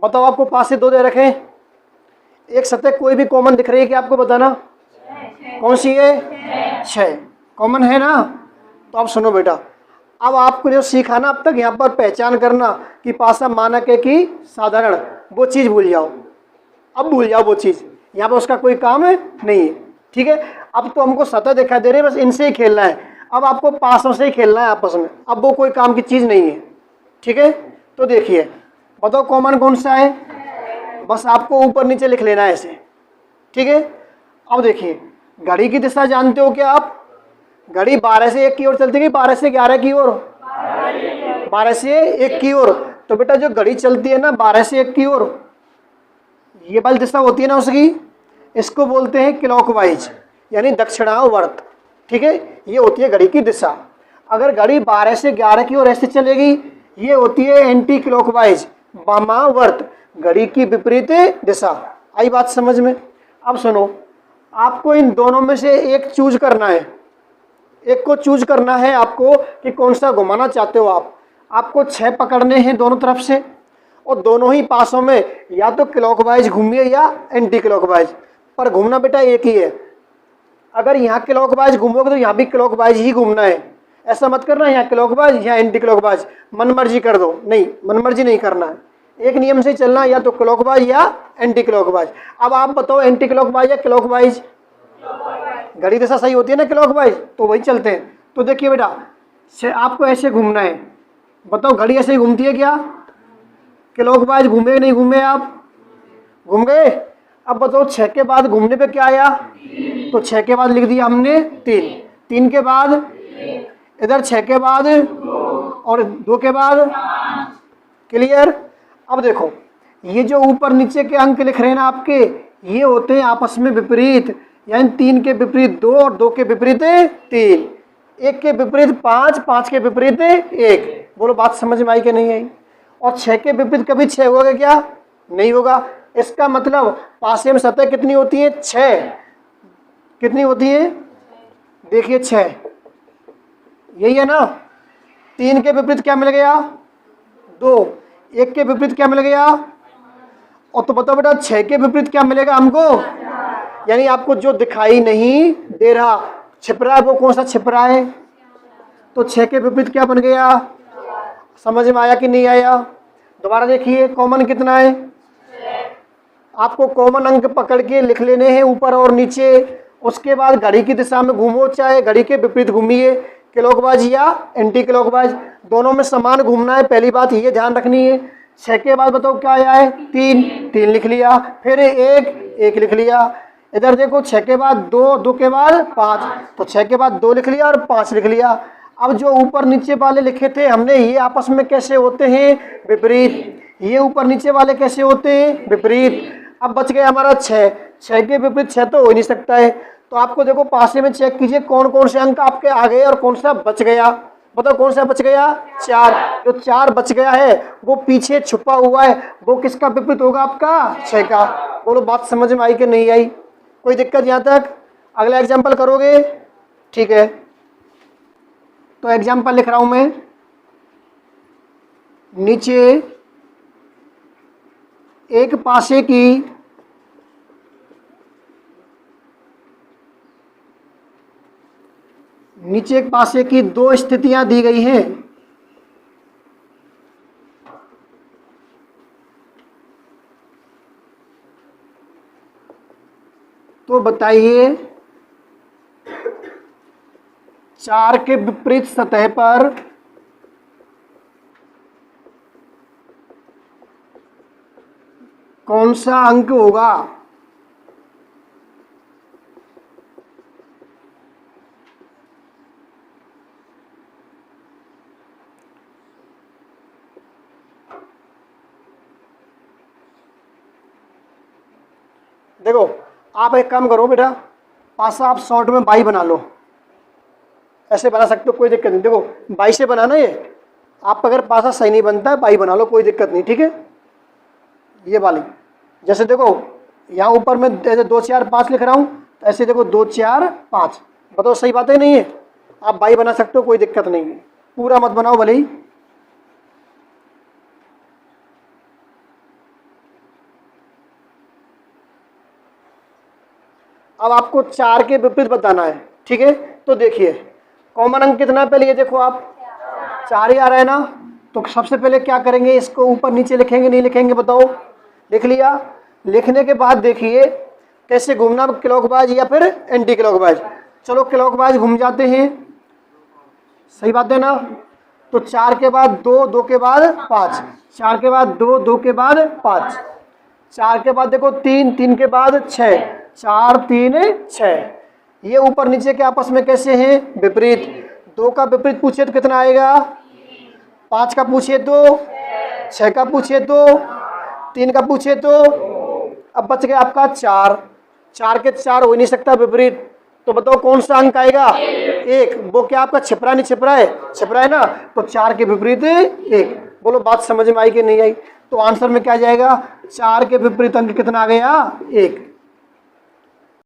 बताओ आपको 5 से 2 दे रखे हैं, एक सतह कोई भी कॉमन दिख रही है कि आपको बताना कौन सी है? 6 कॉमन है ना। तो अब सुनो बेटा, अब आपको जो सीखा ना अब तक यहाँ पर पहचान करना कि पासा मानक है कि साधारण, वो चीज़ भूल जाओ, अब भूल जाओ वो चीज़, यहाँ पर उसका कोई काम है नहीं है। ठीक है, अब तो हमको सतह दिखाई दे रही है, बस इनसे ही खेलना है, अब आपको पासों से ही खेलना है आपस में, अब वो कोई काम की चीज़ नहीं है। ठीक है, तो देखिए बताओ कॉमन कौन सा है, बस आपको ऊपर नीचे लिख लेना है ऐसे। ठीक है, अब देखिए घड़ी की दिशा जानते हो क्या आप? घड़ी 12 से 1 की ओर चलती है, 12 से 11 की ओर, 12 से 1 की ओर। तो बेटा जो घड़ी चलती है ना 12 से 1 की ओर, ये वाली दिशा होती है ना उसकी, इसको बोलते हैं क्लॉकवाइज यानी दक्षिणावर्त। ठीक है, ये होती है घड़ी की दिशा। अगर घड़ी 12 से 11 की ओर ऐसे चलेगी, ये होती है एंटी क्लॉकवाइज वामावर्त, घड़ी की विपरीत दिशा। आई बात समझ में? अब सुनो, आपको इन दोनों में से एक चूज करना है, एक को चूज करना है आपको कि कौन सा घुमाना चाहते हो आप। आपको 6 पकड़ने हैं दोनों तरफ से, और दोनों ही पासों में या तो क्लॉकवाइज घूमिए या एंटी क्लॉकवाइज, पर घूमना बेटा एक ही है। अगर यहाँ क्लॉकवाइज घूमोगे तो यहाँ भी क्लॉकवाइज ही घूमना है, ऐसा मत करना यहाँ क्लॉकवाइज यहाँ एंटी क्लॉकवाइज, मन मर्जी कर दो, नहीं मन मर्जी नहीं करना है, एक नियम से चलना, या तो क्लॉकवाइज या एंटी क्लॉकवाइज। अब आप बताओ एंटी क्लॉकवाइज या क्लॉकवाइज? घड़ी दिशा सही होती है ना क्लॉकवाइज, तो वही चलते हैं। तो देखिए बेटा आपको ऐसे घूमना है, बताओ घड़ी ऐसे ही घूमती है क्या? क्लॉकवाइज घूमे नहीं घूमे? आप घूम गए। अब बताओ 6 के बाद घूमने पे क्या आया? तो 6 के बाद लिख दिया हमने 3, 3 के बाद इधर 6 के बाद और 2 के बाद, क्लियर? अब देखो ये जो ऊपर नीचे के अंक लिख रहे हैं ना आपके, ये होते हैं आपस में विपरीत, यानी 3 के विपरीत 2 और 2 के विपरीत 3, 1 के विपरीत 5, 5 के विपरीत 1। बोलो बात समझ में आई कि नहीं आई? और 6 के विपरीत कभी 6 होगा क्या? नहीं होगा। इसका मतलब पासे में सतह कितनी होती है? 6। कितनी होती है? देखिए 6, यही है ना। 3 के विपरीत क्या मिल गया? 2, 1 के विपरीत क्या मिल गया? और तो बताओ बेटा 6 के विपरीत क्या मिलेगा हमको? यानी आपको जो दिखाई नहीं दे रहा, छिप रहा है, वो कौन सा छिप रहा है? तो 6 के विपरीत क्या बन गया? समझ में आया कि नहीं आया? दोबारा देखिए कॉमन कितना है, आपको कॉमन अंक पकड़ के लिख लेने हैं ऊपर और नीचे। उसके बाद घड़ी की दिशा में घूमो, चाहे घड़ी के विपरीत घूमिए, क्लॉकवाइज या एंटी क्लॉकवाइज, दोनों में समान घूमना है। पहली बात ये ध्यान रखनी है। 6 के बाद बताओ क्या आया है? 3, 3 लिख लिया, फिर 1, 1 लिख लिया। इधर देखो 6 के बाद 2, 2 के बाद 5, तो 6 के बाद 2 लिख लिया और 5 लिख लिया। अब जो ऊपर नीचे वाले लिखे थे हमने, ये आपस में कैसे होते हैं? विपरीत। ये ऊपर नीचे वाले कैसे होते हैं? विपरीत। अब बच गया हमारा 6, 6 के विपरीत 6 तो हो ही नहीं सकता है। तो आपको देखो पासे में चेक कीजिए कौन कौन से अंक आपके आ गए और कौन सा बच गया। बताओ कौन सा बच गया? 4। जो 4 बच गया है वो पीछे छुपा हुआ है, वो किसका विपरीत होगा? आपका 6 का। बोलो बात समझ में आई कि नहीं आई? कोई दिक्कत यहाँ तक? अगला एग्जाम्पल करोगे? ठीक है, तो एग्जाम्पल लिख रहा हूं मैं। नीचे एक पासे की दो स्थितियां दी गई हैं। तो बताइए 4 के विपरीत सतह पर कौन सा अंक होगा? देखो आप एक काम करो बेटा, पासा आप शॉर्ट में बाई बना लो, ऐसे बना सकते हो, कोई दिक्कत नहीं। देखो बाई से बनाना, ये आप अगर पासा सही नहीं बनता है बाई बना लो, कोई दिक्कत नहीं। ठीक है, ये वाली जैसे देखो यहाँ ऊपर में जैसे 2 4 5 लिख रहा हूँ, तो ऐसे देखो 2 4 5, बताओ सही बात है नहीं है? आप बाई बना सकते हो, कोई दिक्कत नहीं है, पूरा मत बनाओ भले ही। अब आपको 4 के विपरीत बताना है, ठीक है। तो देखिए कॉमन अंक कितना है, पहले ये देखो आप 4 ही आ रहा है ना, तो सबसे पहले क्या करेंगे, इसको ऊपर नीचे लिखेंगे, नहीं लिखेंगे बताओ? लिख लिया। लिखने के बाद देखिए कैसे घूमना, क्लॉकवाइज या फिर एंटी क्लॉकवाइज। चलो क्लॉकवाइज घूम जाते हैं, सही बात है ना। तो 4 के बाद 2, 2 के बाद 5, 4 के बाद 2, 2 के बाद 5, 4 के बाद देखो 3, 3 के बाद 6, 4 3 6। ये ऊपर नीचे के आपस में कैसे हैं, विपरीत। 2 का विपरीत पूछे तो कितना आएगा, 5 का पूछे तो, 6 का पूछे तो, 3 का पूछे तो। अब बच गया आपका 4, 4 के 4 हो नहीं सकता विपरीत, तो बताओ कौन सा अंक आएगा, 1। वो क्या आपका छिपरा नहीं, छिपरा है ना, तो 4 के विपरीत 1। बोलो बात समझ में आई कि नहीं आई? तो आंसर में क्या जाएगा, 4 के विपरीत अंक कितना आ गया, 1।